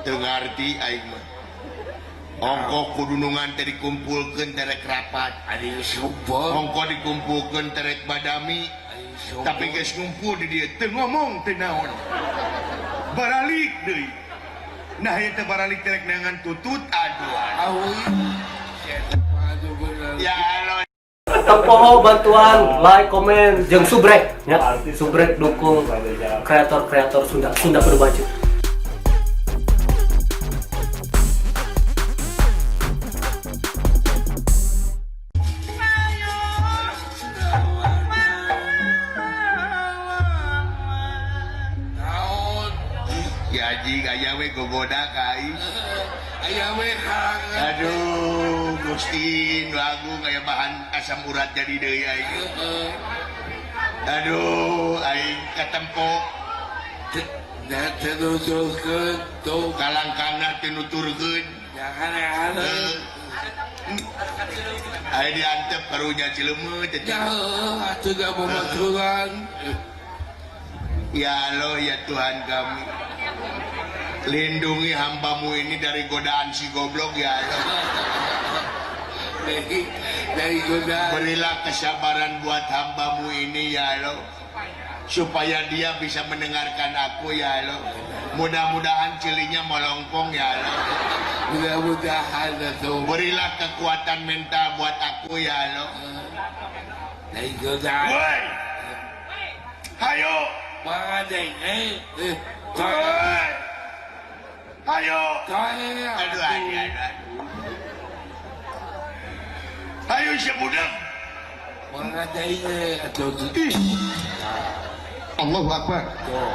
teu ngarti aing mah. Ongko kudunungan teh dikumpulkeun terek rapat. Ari sombong. Ongko dikumpulkeun terek badami. Tapi geus ngumpul di dieu teu ngomong teu naon. Baralik deui. Nah ieu teh baralik terek neangan tutut aduh. Awi. Ya Allah. Tempoho bantuan like, komen, jeung subrek ya. Subrek dukung kreator-kreator Sunda Kudu Baju. Ya jing aya we gogoda kai. Aya we kangen. Aduh, Gusti lagu kayak bahan asam urat jadi deui aing. Aduh, aing katempo Nah, tenuturkeun tuh. kalangkangna teu nuturkeun. Jangan ada. Aing diantep karunya Cileumeuh teh. Ya, atuh da babaturan. Ya Allah ya Tuhan kami. Lindungi hambamu ini dari godaan si goblok ya Allah. Dari godaan. Berilah kesabaran buat hambamu ini ya Allah. Supaya dia bisa mendengarkan aku ya Allah. Mudah-mudahan cilinya melongkong ya Allah. Mudah-mudahan atuh. Berilah kekuatan mental buat aku ya Allah. Dari godaan. Woi. Hayo. Mangadeng. Woi. Hayo. Aduh, Aduh. Hayo si budak. Mangadeng atuh. Allahu Akbar. Tuh.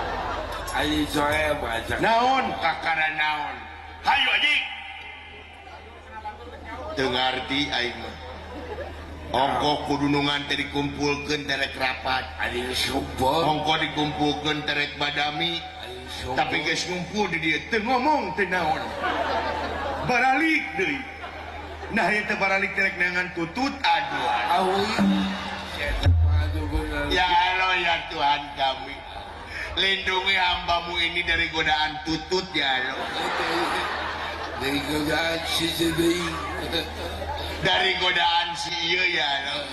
Ayo soe baca. Naon kakara naon. Hayo anjing. Teu ngarti aing mah. Ongko kudunungan teh dikumpulkeun terek rapat. Ari sombong. Ongko dikumpulkeun terek badami. Sombong. Tapi geus ngumpul di dieu teu ngomong teu naon. Baralik deui. Nah ieu teh baralik terek neangan tutut aduh. Awi. Ya Allah ya Tuhan kami. Lindungi hambamu ini dari godaan tutut ya Allah. Dari godaan si sedih. Dari godaan si ieu ya Allah.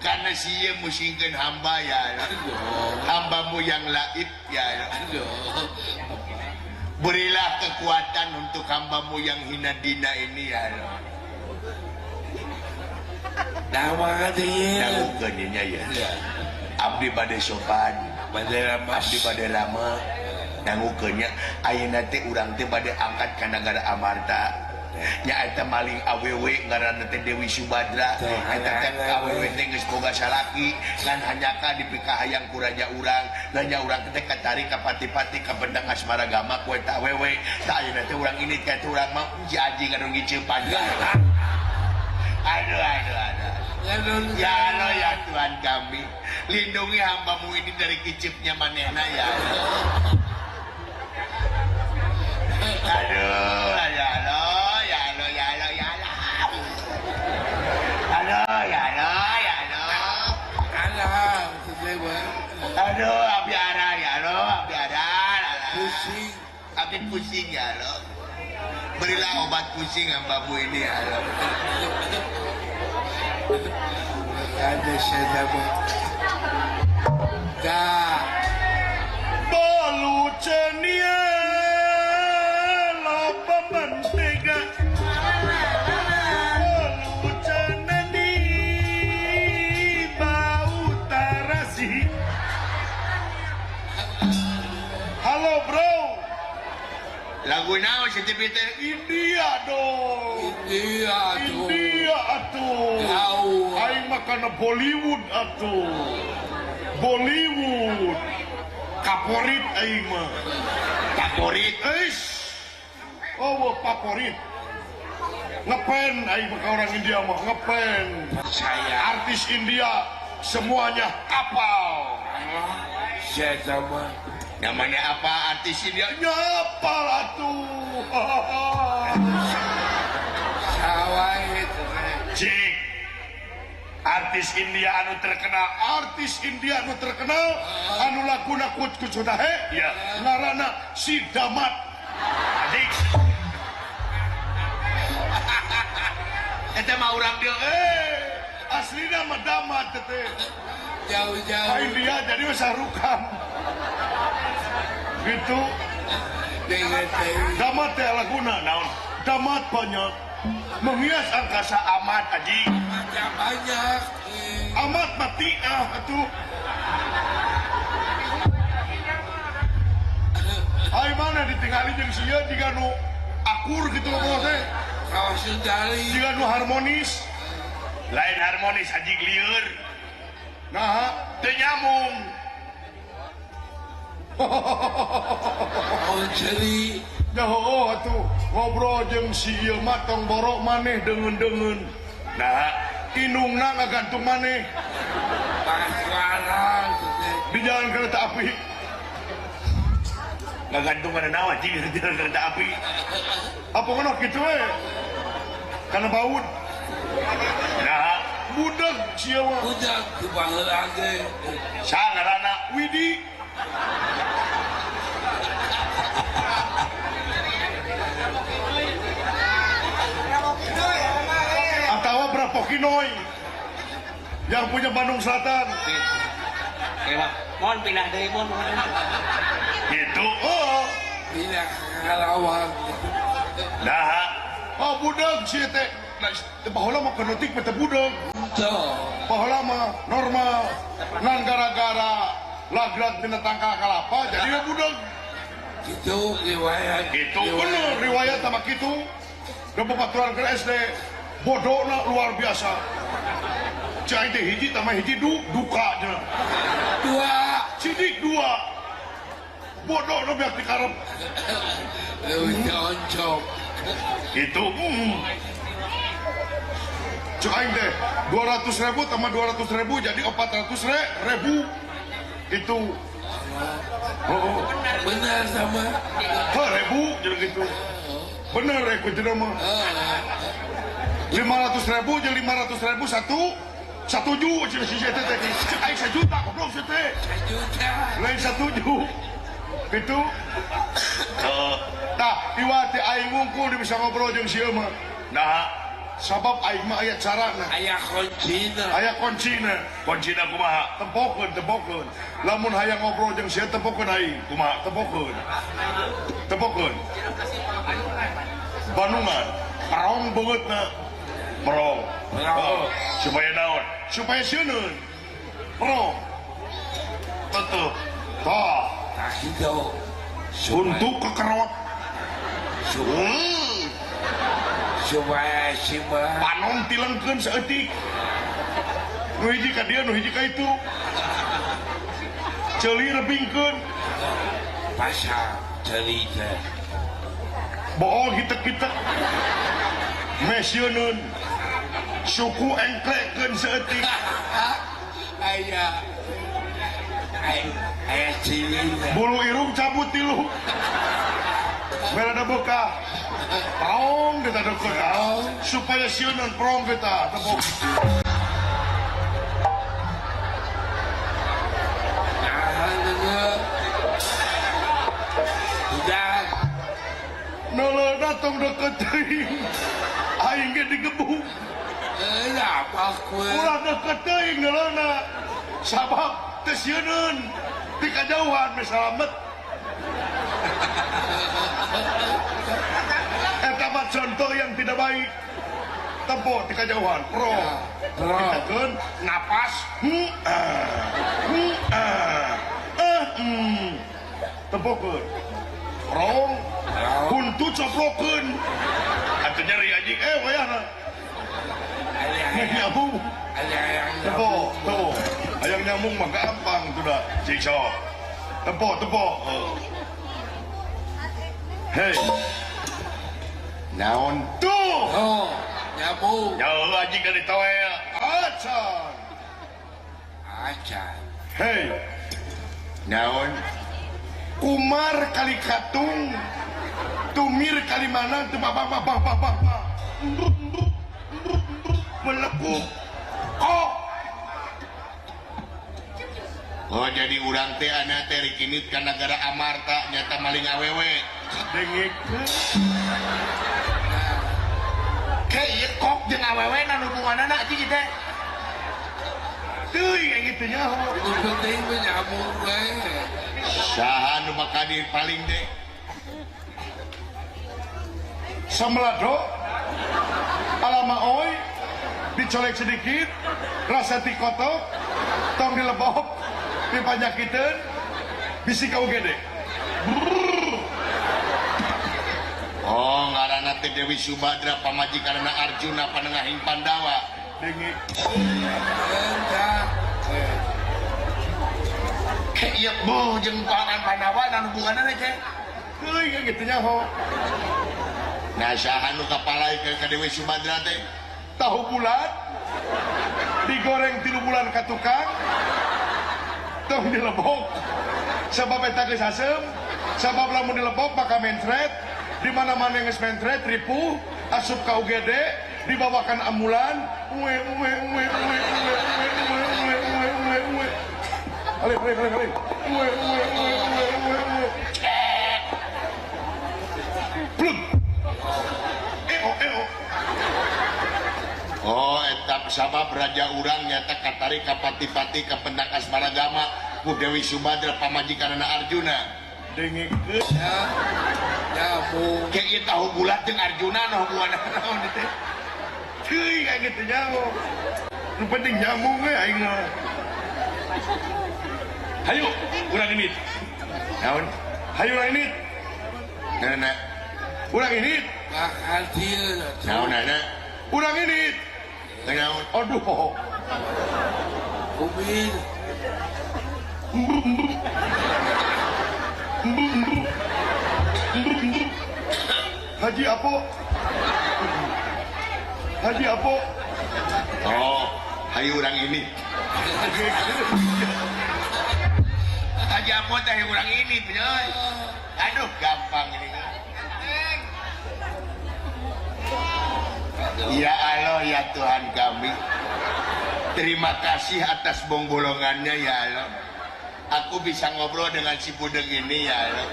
Karena si ieu musingkeun hamba ya Allah. Hambamu yang laib ya Allah. Berilah kekuatan untuk hambamu yang hina dina ini ya Allah. Nama katanya. Nagukeun nya ya. Abdi bade sopan, abdi bade rama. Nangukeunnya ayeuna teh urang teh bade angkat ka nagara Amarta. Nya eta maling awewe ngaranna teh Dewi Subadra. Eta teh awewe teh geus boga salaki ngan hanyaka dipikah hayang ku raja urang. Raja urang teh katari ka pati-pati ka bendang asmara gama ku eta awewe. Tah ayeuna teh urang ini teh urang mah si anjing anu ngiceupan. Aduh. Ya Allah ya Tuhan kami. Lindungi hambamu ini dari kicipnya manehna ya Allah. Aduh, ya Allah, ya Allah, ya Allah, ya Allah. Aduh, ya Allah, ya Allah. Alah, selesai. Aduh, abdi ara ya Allah, abdi ara. Pusing. Abdi pusing ya Allah. Berilah obat pusing hambamu ini ya Allah. Ada sedap. Dah. Bolu cenia loba mentega. Bolu cenani bau tarasi. Halo bro. Lagu naon si TV teh? India dong. India tuh. India atuh. Tahu. Aing mah kana Bollywood atuh. Bollywood. Kaporit aing mah. Kaporit euy. Oh, favorit. Ngepen aing mah ka orang India mah ngepen. Saya. Artis India semuanya apal. Saya sama. Namanya apa artis India? Nyapal atuh. Sawah itu. Cik. Artis India anu terkenal anu laguna kucut he ya ngaranna si Damat adik Eta mah urang dia aslina mah damat teh. Jauh-jauh. Lain dia jadi sarukan. Gitu. Dengan teh. Damat teh laguna naon? Damat banyak. Menghias angkasa amat aji. Banyak. Amat mati atuh. Hai mana ditinggali jeung sia jiga nu akur gitu loh teh. Kawas Sundari. Jiga nu harmonis. Lain harmonis aji lieur. Nah, teu nyambung. Oh jadi. Ya atuh ngobrol jeung si ieu mah tong borok maneh deungeun-deungeun. Nah, inungna ngagantung maneh Pasaran. di jalan kereta api. Ngagantung mana naon di jalan kereta api. Apa ngono kitu we? Kana baud. Nah, budak sia mah. Udah kebaheurang ge. Sangarana Widi. Atawa Brapokinoy yang punya Bandung Selatan. Mohon pindah dari mohon. Gitu. Oh. Pindah Karawang. Nah, oh budak sih teh. Baheula mah kenotik mah teh budak. Tuh. Baheula mah normal. Nan gara-gara lagrat dina tangka kalapa jadi we budak. Gitu riwayat. Gitu bener riwayat sama kitu. Da babaturan ke SD. Bodona luar biasa. Cai teh hiji tambah hiji duka cenah. Dua. Sidik dua. Bodoh lo biar dikarep. Lebih oncom. Itu. Cai deh 200.000 tambah 200.000 jadi 400.000. Itu. Oh. Benar sama. Ribu jadi gitu. Bener aku tidak mah. 500.000 jadi 500.000 satu juta si teh aing 1 juta goblok si teh. 1 juta. Lain 1 juta. Itu. Tah, iwati aing ngungkul bisa ngobrol jeung si mah. Nah, sabab aing mah aya carana. Ayah kuncina. Aya kuncina. Kuncina kumaha? Tempokeun. Lamun hayang ngobrol jeung sia tempokeun aing. Kumaha? Tempokeun. Bandungan. Parong beungeutna. Merong. Supaya naon? Supaya sieun. Merong. Tutup. Tah. Nah itu. Untuk kekerot. Supaya si mah. Panon tilengkeun saeutik. Nu hiji ka dieu, nu hiji ka itu. Ceuli rebingkeun. Pasang cerita. Bohong hitek-hitek. Mesieun. Suku engkrekeun saeutik. Ayah cilik. Bulu irung cabut tilu. Berada buka. Paong kita deket. Supaya sieunan prong kita. Tepuk. Udah. Nolo datang deket teuing. Aing ge digebuk. Apa kue? Ulah deket teuing nolona. Sabab teu sieuneun. Di kajauhan mesalamet. Eta mah contoh yang tidak baik. Tempo di kejauhan, pro. Ditekeun napas. Tempokeun. Rong. Huntu coplokeun. Atuh nyeri anjing wayahna. Nyambung. Ayah Tempo, tuh. Ayang nyambung mah gampang tuh dah. Cikso. Tempo. Hei. Naon tuh? Oh, nyambung. Nyawa anjing dari toel. Acan. Acan. Hei. Naon? Umar kali katung. Tumir kali mana? Tuh bang. Melekuk. Oh jadi urang teh anak teh rikinit ka negara Amarta nyata maling awewe. Dengek. kayak ieu kok jeung awewe na hubunganana anjing teh. Teuy kayak gitu nya. Itu penting mah nyamuk we. Saha nu makadir paling deh. Samelado alama oi dicolek sedikit rasa tikotok tong dilebok dipanjakikeun bisi ka UGD. Oh ngaranna teh Dewi Subadra pamajikanna Arjuna panengahing Pandawa. Dengit Entah. Kayak ieu boh jeung pangan Pandawa dan hubunganana teh. teuy kayak gitu nya ho. Nah saha nu kapalai ka Dewi Subadra teh? Tahu bulat digoreng 3 bulan ka tukang tong dilebok sabab eta geus asem sabab lamun dilebok maka mencret di mana-mana geus mencret ripuh asup ka UGD dibawakan ambulan uwe alih plug eo Oh etap sabab raja urang nyata katari ka pati-pati ka pendak asmaragama ku Dewi Subadra pamajikanna Arjuna. dengit Ya. Nyamuk. Kayak ieu tahu bulat jeung Arjuna nu hubunganna naon teh? teuy kayak gitu nya ho. Nu penting nyamuk we aing mah. Hayu urang ini Naon? hayu urang ini Nana. urang ini Makan dia. Naon nana? urang ini Naon? aduh Kumin. Haji Apo Oh, hayu urang ini. Haji apa teh urang ini penyoy. Aduh gampang ini. Ya Allah ya Tuhan kami. Terima kasih atas bonggolongannya ya Allah. Aku bisa ngobrol dengan si budeng ini ya Allah.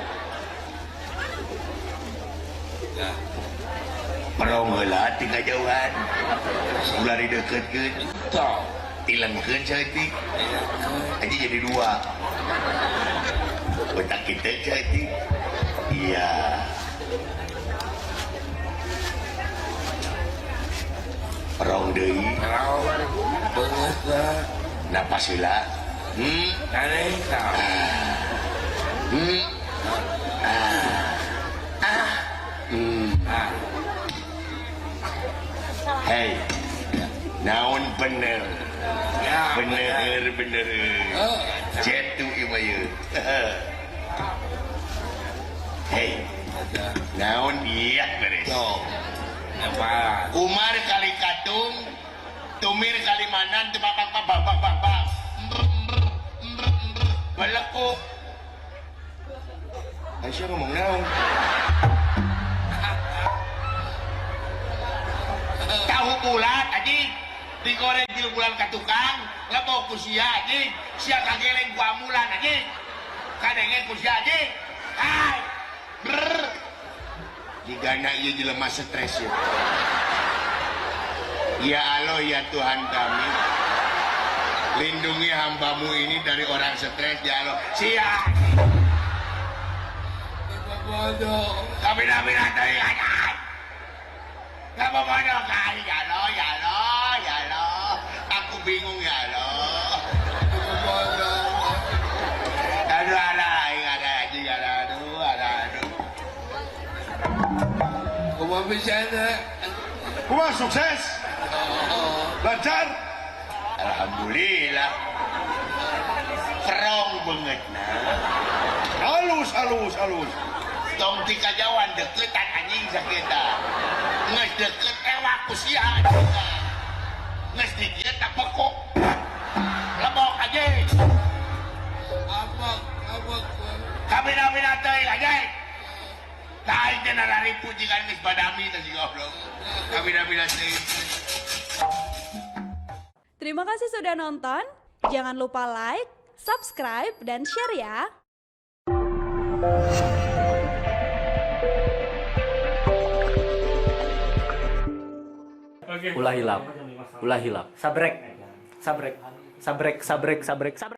Perong heula tinggal jauhan. Ulah dideukeutkeun. Tau. Tilengkeun ceutik. Aja jadi 2. Otak kita ceutik. Iya. Perong deui. Kalau banget lah. Napas heula. Aneh tau. Hei. Naon bener. Ya. Bener. Jetu ieu. Hei. Naon iya beres. Tuh. Nampak. Umar kali Katung, Tumir kali Manan, babak. Balekuk. Aisyah ngomong naon? Tahu bulat anjing. Digoreng 3 bulan ka tukang, lebok ku sia anjing. Sia kageleng ku amulan anjing. Kadenge ku sia anjing. Hai. Brr. Digana ieu jelema stres ya. Ya Allah ya Tuhan kami. Lindungi hambamu ini dari orang stres ya Allah. Siap. Bodoh. Kami nabi nanti aja. Kamu bodoh kali ya Allah. Aku bingung ya Allah. Bodoh. Aduh ada aduh. Kuma bisa na. Kumaha sukses lancar Alhamdulillah. Kerong banget halus Tong tika jawan deketan anjing sakita. Nges deket ewak ku sia. Nges dikit tak pekok. Lebok aja. Apa? Kami teh aja. Kain teh narari puji kan geus badami teh si goblok. Kami teh. Terima kasih sudah nonton. Jangan lupa like, subscribe, dan share ya. Ulah hilap. Sabrek. Sabrek. Sabrek. Sabrek. Sabrek. Sabrek.